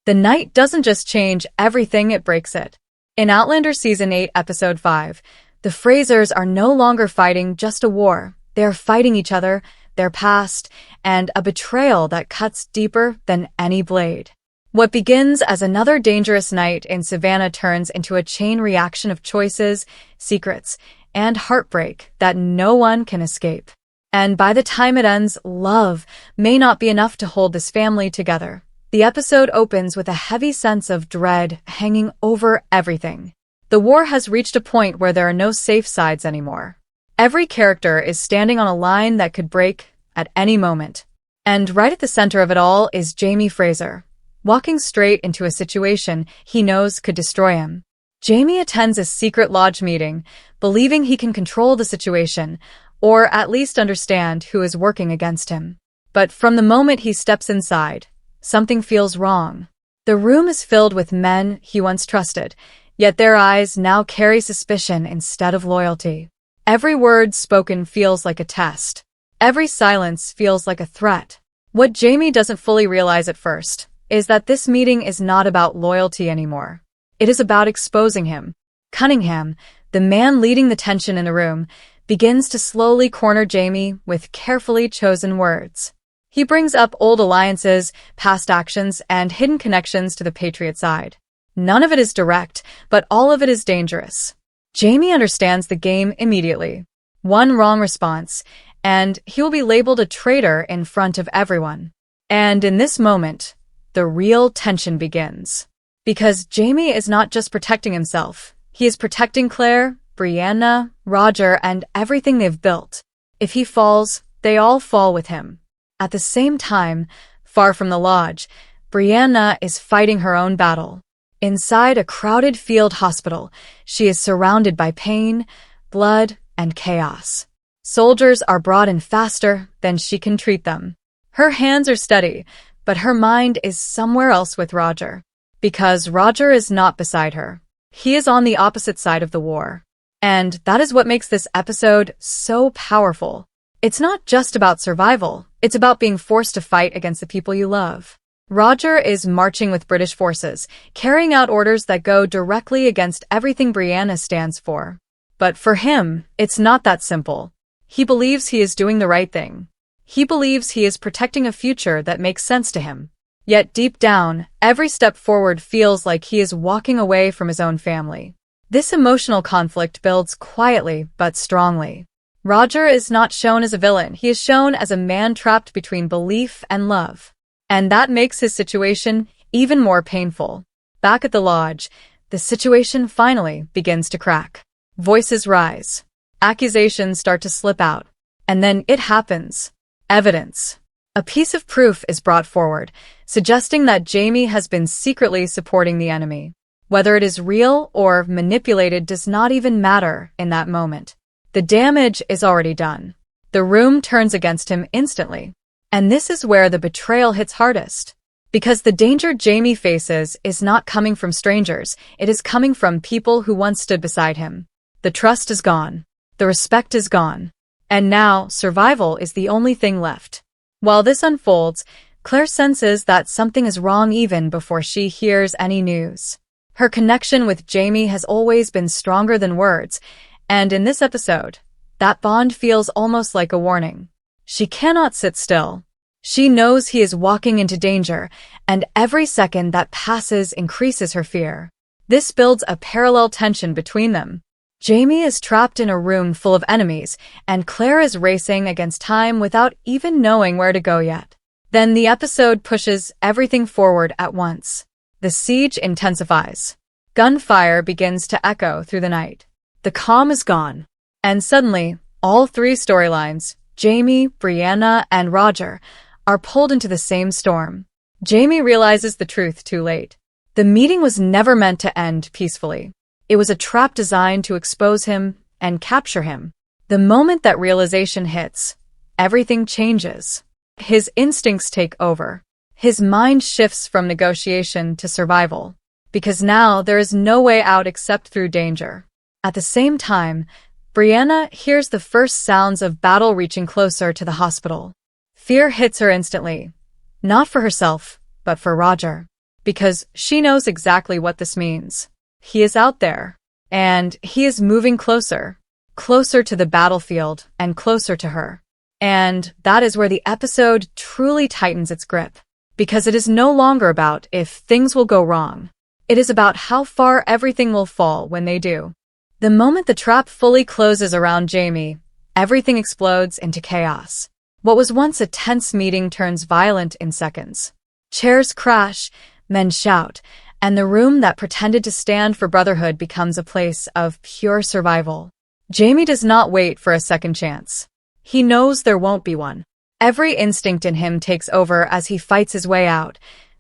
The night doesn't just change everything, it breaks it. In Outlander Season 8, Episode 5, the Frasers are no longer fighting just a war. They are fighting each other, their past, and a betrayal that cuts deeper than any blade. What begins as another dangerous night in Savannah turns into a chain reaction of choices, secrets, and heartbreak that no one can escape. And by the time it ends, love may not be enough to hold this family together. The episode opens with a heavy sense of dread hanging over everything. The war has reached a point where there are no safe sides anymore. Every character is standing on a line that could break at any moment. And right at the center of it all is Jamie Fraser, walking straight into a situation he knows could destroy him. Jamie attends a secret lodge meeting, believing he can control the situation, or at least understand who is working against him. But from the moment he steps inside, something feels wrong. The room is filled with men he once trusted, yet their eyes now carry suspicion instead of loyalty. Every word spoken feels like a test. Every silence feels like a threat. What Jamie doesn't fully realize at first is that this meeting is not about loyalty anymore. It is about exposing him. Cunningham, the man leading the tension in the room, begins to slowly corner Jamie with carefully chosen words. He brings up old alliances, past actions, and hidden connections to the Patriot side. None of it is direct, but all of it is dangerous. Jamie understands the game immediately. One wrong response, and he will be labeled a traitor in front of everyone. And in this moment, the real tension begins. Because Jamie is not just protecting himself, he is protecting Claire, Brianna, Roger, and everything they've built. If he falls, they all fall with him. At the same time, far from the lodge, Brianna is fighting her own battle. Inside a crowded field hospital, she is surrounded by pain, blood, and chaos. Soldiers are brought in faster than she can treat them. Her hands are steady, but her mind is somewhere else with Roger. Because Roger is not beside her. He is on the opposite side of the war. And that is what makes this episode so powerful. It's not just about survival, it's about being forced to fight against the people you love. Roger is marching with British forces, carrying out orders that go directly against everything Brianna stands for. But for him, it's not that simple. He believes he is doing the right thing. He believes he is protecting a future that makes sense to him. Yet deep down, every step forward feels like he is walking away from his own family. This emotional conflict builds quietly but strongly. Roger is not shown as a villain, he is shown as a man trapped between belief and love. And that makes his situation even more painful. Back at the lodge, the situation finally begins to crack. Voices rise. Accusations start to slip out. And then it happens. Evidence. A piece of proof is brought forward, suggesting that Jamie has been secretly supporting the enemy. Whether it is real or manipulated does not even matter in that moment. The damage is already done. The room turns against him instantly. And this is where the betrayal hits hardest. Because the danger Jamie faces is not coming from strangers, it is coming from people who once stood beside him. The trust is gone. The respect is gone. And now, survival is the only thing left. While this unfolds, Claire senses that something is wrong even before she hears any news. Her connection with Jamie has always been stronger than words, and in this episode, that bond feels almost like a warning. She cannot sit still. She knows he is walking into danger, and every second that passes increases her fear. This builds a parallel tension between them. Jamie is trapped in a room full of enemies, and Claire is racing against time without even knowing where to go yet. Then the episode pushes everything forward at once. The siege intensifies. Gunfire begins to echo through the night. The calm is gone. And suddenly, all three storylines, Jamie, Brianna, and Roger, are pulled into the same storm. Jamie realizes the truth too late. The meeting was never meant to end peacefully. It was a trap designed to expose him and capture him. The moment that realization hits, everything changes. His instincts take over. His mind shifts from negotiation to survival. Because now there is no way out except through danger. At the same time, Brianna hears the first sounds of battle reaching closer to the hospital. Fear hits her instantly. Not for herself, but for Roger. because she knows exactly what this means. He is out there, and he is moving closer, closer to the battlefield and closer to her. And that is where the episode truly tightens its grip, because it is no longer about if things will go wrong. It is about how far everything will fall when they do. The moment the trap fully closes around Jamie, everything explodes into chaos. What was once a tense meeting turns violent in seconds. Chairs crash, men shout, and the room that pretended to stand for brotherhood becomes a place of pure survival. Jamie does not wait for a second chance. He knows there won't be one. Every instinct in him takes over as he fights his way out,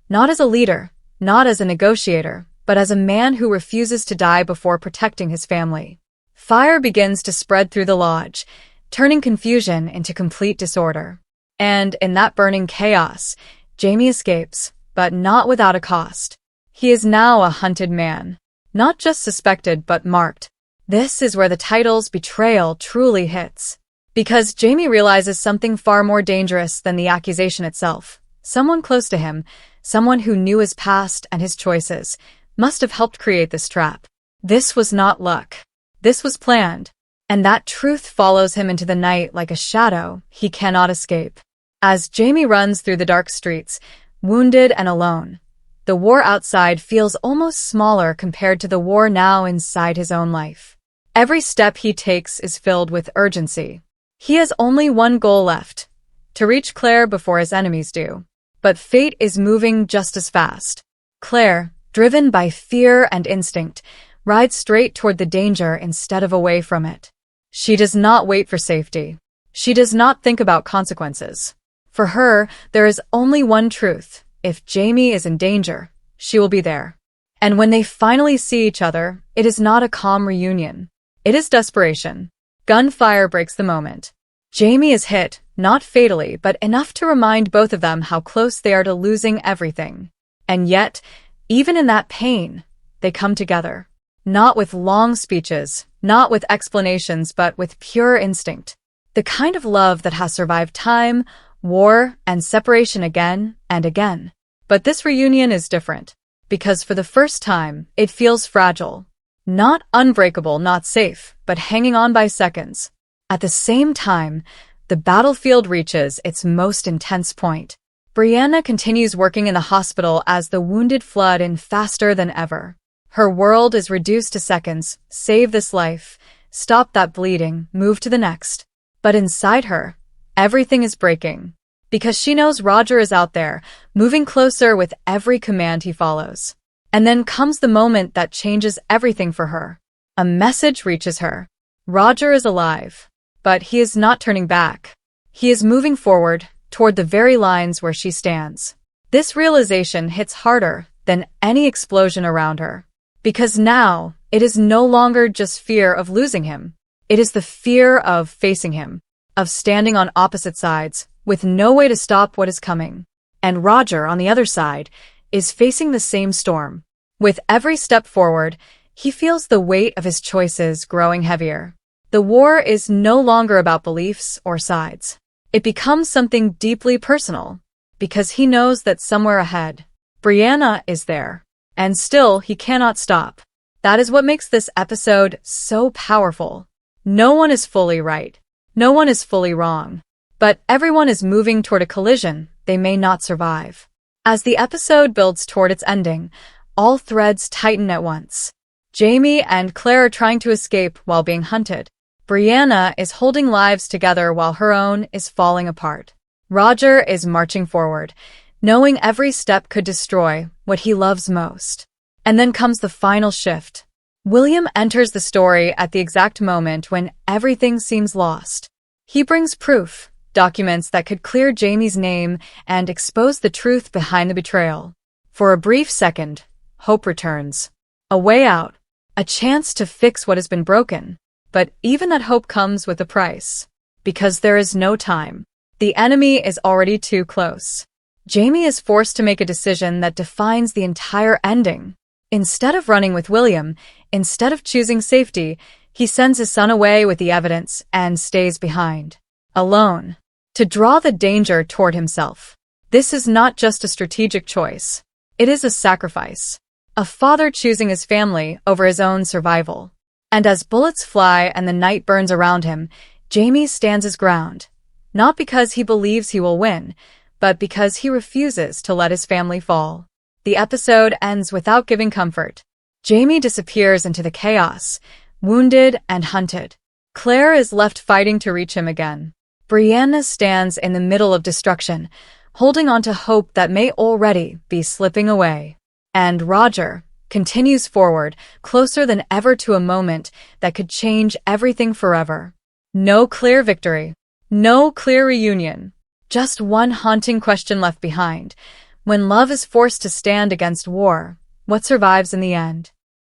not as a leader, not as a negotiator, but as a man who refuses to die before protecting his family. Fire begins to spread through the lodge, turning confusion into complete disorder. And in that burning chaos, Jamie escapes, but not without a cost. He is now a hunted man, not just suspected but marked. This is where the title's betrayal truly hits. Because Jamie realizes something far more dangerous than the accusation itself. Someone close to him, someone who knew his past and his choices, must have helped create this trap. This was not luck. This was planned. And that truth follows him into the night like a shadow he cannot escape. As Jamie runs through the dark streets, wounded and alone, the war outside feels almost smaller compared to the war now inside his own life. Every step he takes is filled with urgency. He has only one goal left, to reach Claire before his enemies do. But fate is moving just as fast. Claire, driven by fear and instinct, rides straight toward the danger instead of away from it. She does not wait for safety. She does not think about consequences. For her, there is only one truth. If Jamie is in danger, she will be there. And when they finally see each other, it is not a calm reunion. It is desperation. Gunfire breaks the moment. Jamie is hit, not fatally, but enough to remind both of them how close they are to losing everything. And yet, even in that pain, they come together. Not with long speeches, not with explanations, but with pure instinct. The kind of love that has survived time, war, and separation again and again. But this reunion is different, because for the first time, it feels fragile. Not unbreakable, not safe, but hanging on by seconds. At the same time, the battlefield reaches its most intense point. Brianna continues working in the hospital as the wounded flood in faster than ever. Her world is reduced to seconds. Save this life, stop that bleeding, move to the next. But inside her, everything is breaking. Because she knows Roger is out there, moving closer with every command he follows. And then comes the moment that changes everything for her. A message reaches her. Roger is alive, but he is not turning back. He is moving forward, toward the very lines where she stands. This realization hits harder than any explosion around her. Because now, it is no longer just fear of losing him. It is the fear of facing him, of standing on opposite sides, with no way to stop what is coming. And Roger, on the other side, is facing the same storm. With every step forward, he feels the weight of his choices growing heavier. The war is no longer about beliefs or sides. It becomes something deeply personal, because he knows that somewhere ahead, Brianna is there. And still, he cannot stop. That is what makes this episode so powerful. No one is fully right. No one is fully wrong. But everyone is moving toward a collision they may not survive. As the episode builds toward its ending, all threads tighten at once. Jamie and Claire are trying to escape while being hunted. Brianna is holding lives together while her own is falling apart. Roger is marching forward, knowing every step could destroy what he loves most. And then comes the final shift. William enters the story at the exact moment when everything seems lost. He brings proof, documents that could clear Jamie's name and expose the truth behind the betrayal. For a brief second, hope returns. A way out. A chance to fix what has been broken. But even that hope comes with a price. Because there is no time. The enemy is already too close. Jamie is forced to make a decision that defines the entire ending. Instead of running with William, instead of choosing safety, he sends his son away with the evidence and stays behind. Alone. To draw the danger toward himself. This is not just a strategic choice. It is a sacrifice. A father choosing his family over his own survival. And as bullets fly and the night burns around him, Jamie stands his ground. Not because he believes he will win, but because he refuses to let his family fall. The episode ends without giving comfort. Jamie disappears into the chaos, wounded and hunted. Claire is left fighting to reach him again. Brianna stands in the middle of destruction, holding on to hope that may already be slipping away. And Roger continues forward, closer than ever to a moment that could change everything forever. No clear victory. No clear reunion. Just one haunting question left behind. When love is forced to stand against war, what survives in the end?